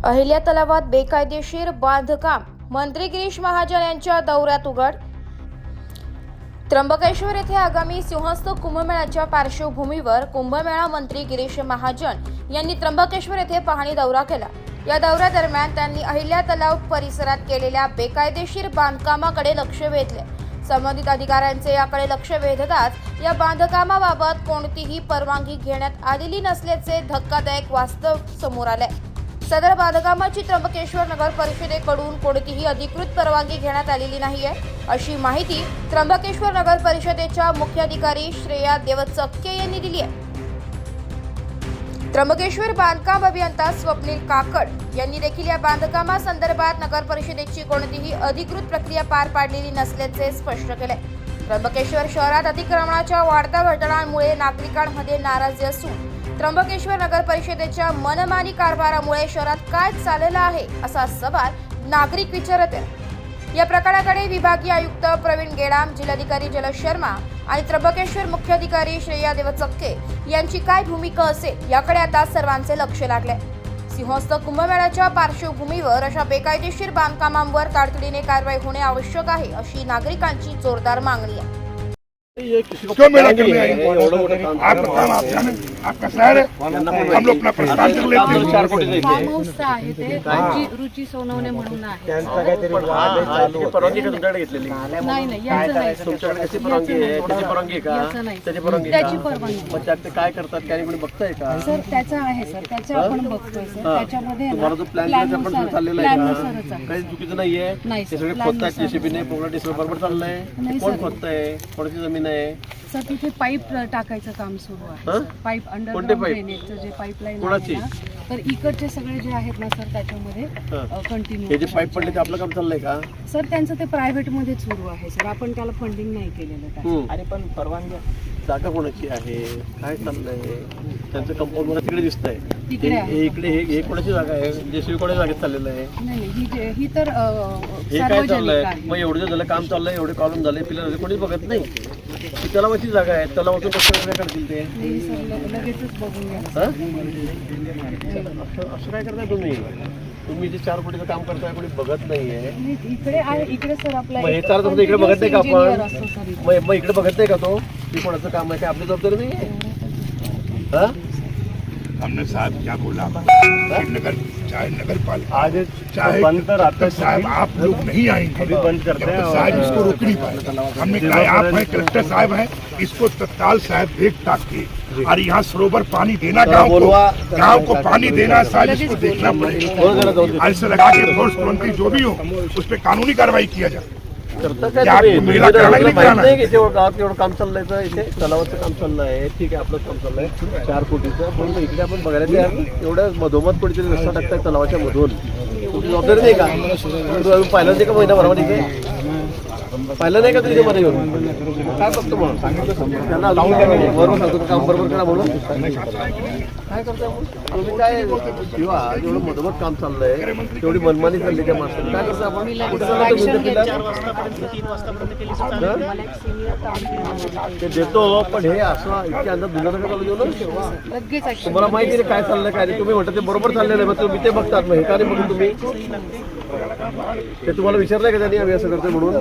अहिल्या तलावात बेकायदेशीर बांधकाम, मंत्री गिरीश महाजन यांच्या दौऱ्यात उघड। त्र्यंबकेश्वर येथे आगामी सिंहस्थ कुंभमेळ्याच्या पार्श्वभूमीवर कुंभमेळा मंत्री गिरीश महाजन यांनी त्र्यंबकेश्वर येथे पाहणी दौरा केला। या दौऱ्यादरम्यान त्यांनी अहिल्या तलाव परिसरात केलेल्या बेकायदेशीर बांधकामाकडे लक्ष वेधले। संबंधित अधिकाऱ्यांचे याकडे लक्ष वेधताच या बांधकामाबाबत कोणतीही परवानगी घेण्यात आलेली नसल्याचे धक्कादायक वास्तव समोर आले। सदर बांधकामाची त्र्यंबकेश्वर नगर परिषदेकडून कोणतीही अधिकृत परवानगी घेण्यात आलेली नाहीये, अशी माहिती त्र्यंबकेश्वर नगर परिषदेच्या मुख्याधिकारी श्रेया देवचक्के यांनी दिली आहे। त्र्यंबकेश्वर बांधकाम अभियंता स्वप्नील काकड यांनी देखील या बांधकामासंदर्भात नगर परिषदेची कोणतीही अधिकृत प्रक्रिया पार पाडलेली नसल्याचे स्पष्ट केले। त्र्यंबकेश्वर शहरात अतिक्रमणाच्या वाढत्या घटनांमुळे नागरिकांमध्ये नाराजी असून त्र्यंबकेश्वर नगर परिषदेच्या मनमानी कारभारामुळे शहरात काय चाललेलं आहे असा सवाल नागरिक विचारत आहेत। या प्रकरणाकडे विभागीय आयुक्त प्रवीण गेडाम, जिल्हाधिकारी जलज शर्मा आणि त्र्यंबकेश्वर मुख्याधिकारी श्रेया देवचक्के यांची काय भूमिका असेल याकडे आता सर्वांचे लक्ष लागले। सिंहस्थ कुंभमेळ्याच्या पार्श्वभूमीवर अशा बेकायदेशीर बांधकामांवर तातडीने कारवाई होणे आवश्यक आहे, अशी नागरिकांची जोरदार मागणी आहे। क्यों मेला करने आए? आपका काम आप जाने, आपका शहर है, हम लोग अपना प्रस्थान कर लेते हैं। फार्म हाऊसचं आहे ते रुची सोनवणे म्हणून आहे। परवानगी का तुमच्याकडे घेतलेली? नाही यांचं नाही सर, तुमच्याकडे कशी परवानगी आहे? त्याची परवानगी आहे का? याचं नाही त्याची परवानगी आहे त्याची का? परवानगी मग त्यात ते काय करतात काय कोणी बघताय का? सर त्याचं आहे सर, त्याचं आपण बघतोय सर। त्याच्यामध्ये तुम्हाला जो प्लॅन आपण चाललेला आहे प्लॅननुसारच का? आहे। काही चुकीचं नाहीये? नाही ते सर, सगळे खोदतायत जेसीबीने, पोगला बरोबर चाललंय? नाही कोण सर। खोदतंय? कोणाची जमीन आहे? सर तिथे पाईप टाकायचं काम सुरू आहे हं? सर। पाईप कोणते अंडरग्राऊंड पाईप? ड्रेनेजचं जे पाईपलाईन कोणाची? आहे ना, तर इकडचे सगळे जे आहेत ना सर त्याच्यामध्ये हे कंटिन्यू जे पाईप पडले ते आपलं काम चाललंय का? सर त्यांचं ते प्रायव्हेट मध्ये सुरू आहे सर, आपण त्याला फंडिंग नाही केलेलं त्याचं। अरे पण परवानगी जागा कोणाची आहे? काय चाललंय? त्यांचं कंपाऊंड मला तिकडे दिसतंय। तिकडे आहे। हे इकडे हे कोणाची जागा आहे? जेसीबी कोणाच्या जागेत चाललेलं आहे? नाही ही तर हे काय सार्वजनिक चाललंय? आहे। मग एवढं झालं काम चाललंय, एवढे कॉलम झाले, पिलर झाले, कोणीच बघत नाही। ही तलावाची जागा आहे, तलावातून कसं काय करतील ते? नाही सर, लगेचच बघून घ्या। हं? असं काय करताय तुम्ही? तुम्ही जे 4 कोटीचं काम करताय कोणी बघत नाहीये। नाही, इकडे आहे, इकडे सर आपला मग हे 4 कोटी इकडे बघत नाही का engineer आपण? असतो सर इथे। मग इकडे बघत नाही का तो की कोणाचं काम आहे? काय आपली जबाबदारी नाही? हमने साहब क्या बोला, नगर चाहे नगर पालिका आज चाहे बंद कर आता कलेक्टर साहब आप लोग नहीं आएंगे, अभी बंद करते हैं। जब तक साहब इसको रोक नहीं पाए। हमने कहा आप हैं कलेक्टर साहब हैं, इसको तत्काल साहब देख ताक के और यहाँ सरोवर पानी देना गांव को पानी देना साहब इसको देखना पड़ेगा। ऐसे लगा के फोर्स तुरंत जो भी हो उस पर कानूनी कार्रवाई किया जाए। करता काय या तुम्ही? मेला तुम्ही करायला माहित करायला नाही की इथे गावात एवढं काम चाललंय तर इथे तलावाचं काम चाललंय, ठीक आहे, आपलं काम चाललंय 4 कोटीचं, पण इकडे आपण बघायला तयार नाही। एवढ्या मधोमध कोणीतरी रस्ता टाकताय तलावाच्या मधून, तुमची जबाबदारी नाही का? तुम्ही पाहिलं नाही का महिनाभरावर इथे? पाहिलं नाही का तुझ्या मध्ये येऊन? काय बघतो म्हणून त्यांना अजून काय बरोबर सांगतो का काम बरोबर करा म्हणून? काय करताय मग? तुम्ही काय किंवा एवढं मधोमध काम चाललंय, एवढी मनमानी चालली त्या माणसाने, काय करताय आपण? कुठे चालला तो गुंतवणुकीला? ते देतो, पण हे असं इतक्या अंदाज दिला नका चालू देऊ ना। लगेच action तुम्हाला माहिती आहे काय चाललंय काय नाही, तुम्ही म्हणता ते बरोबर चाललेलं आहे, मग तुम्ही ते बघतात, मग हे का नाही बघून तुम्ही? ते तुम्हाला विचारलंय का त्यांनी आम्ही असं करतोय म्हणून?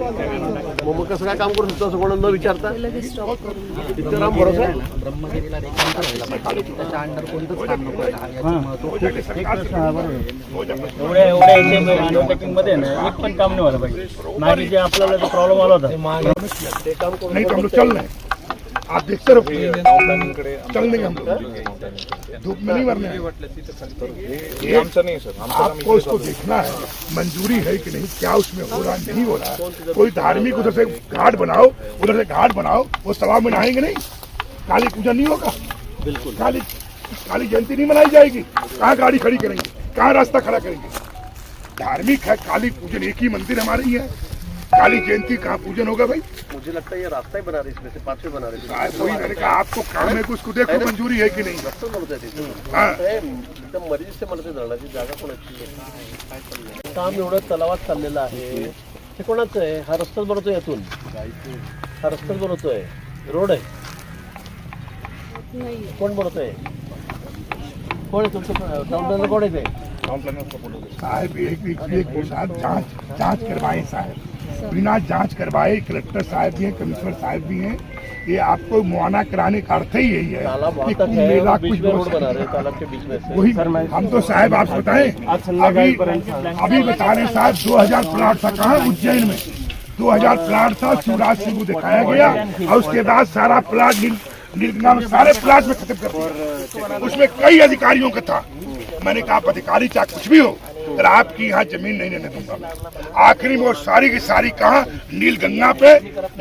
मग कसं काय काम करू शकतो असं कोणाला न विचारता? लगेच स्टॉप करून इतकं राम भरोसा आहे? एवढ्या मध्ये ना एक पण काम नाही व्हायला पाहिजे। मागे जे आपल्याला जो प्रॉब्लेम आला होता ते काम करून नहीं तो हम लोग चल रहे हैं, आप देखते रहो, चल देंगे हम लोग, धूप में नहीं मरने हैं। आपको उसको देखना है मंजूरी है कि नहीं, क्या उसमें हो रहा नहीं हो रहा। कोई धार्मिक उधर से घाट बनाओ, उधर से घाट बनाओ, वो तलाव में नहाएंगे नहीं, काली पूजा नहीं होगा। बिल्कुल काली जयंती नहीं मनाई जाएगी, कहाँ गाड़ी खड़ी करेंगे, कहाँ रास्ता खड़ा करेंगे। धार्मिक है, काली पूजन एक ही मंदिर हमारी है, काली जयंती कहाँ पूजन होगा भाई? मुझे लगता है ये रास्ता ही बना रहे, इसमें से 5 बना रहे। साहब वही मैंने कहा आपको काम है, उसको देखो मंजूरी है कि नहीं। हाँ। एकदम मर्जी से मला ते धरणाची जागा कोणाची आहे? काम एवढं तलावात चाललेलं आहे, ते कोणाचं आहे? हा रस्ताच बनवतोय, यातून हा रस्ताच बनवतोय, रोड आहे, नाही कोण बनवतोय? कोण आहे तुमचं टाउन प्लॅनर? कोण आहे ते? साहब एक साथ जांच करवाए साहब, बिना जांच करवाए कलेक्टर साहब भी हैं, कमिश्नर साहब भी हैं। ये आपको मुआयना कराने का अर्थ ही यही है तालाब कि वहाँ तक कुंभ है मेला और कुछ बीच में रोड व्यवस्था बना रहे हैं तालाब के बीच में से। वही हम तो साहब आप बताएं अभी बता रहे साहब 2000 प्लाट था कहाँ उज्जैन में 2000 प्लाट था, शिवराज सिंह को दिखाया गया और उसके बाद सारा प्लाट नीलगंगा में सारे प्लाट में खत्म कर दिया। उसमें कई अधिकारियों का था, मैंने कहा आप अधिकारी चाहे कुछ भी हो पर आपकी यहाँ जमीन नहीं लेने दूंगा। आखिरी में वो सारी की सारी कहा नीलगंगा पे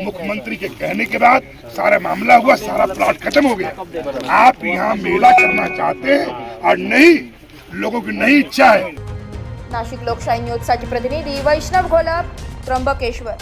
मुख्यमंत्री के कहने के बाद सारा मामला हुआ, सारा प्लाट खत्म हो गया। आप यहाँ मेला करना चाहते हैं और नहीं, लोगों की नहीं इच्छा है। नाशिक लोकशाही न्यूज साठी प्रतिनिधी वैष्णव घोलप, त्र्यंबकेश्वर।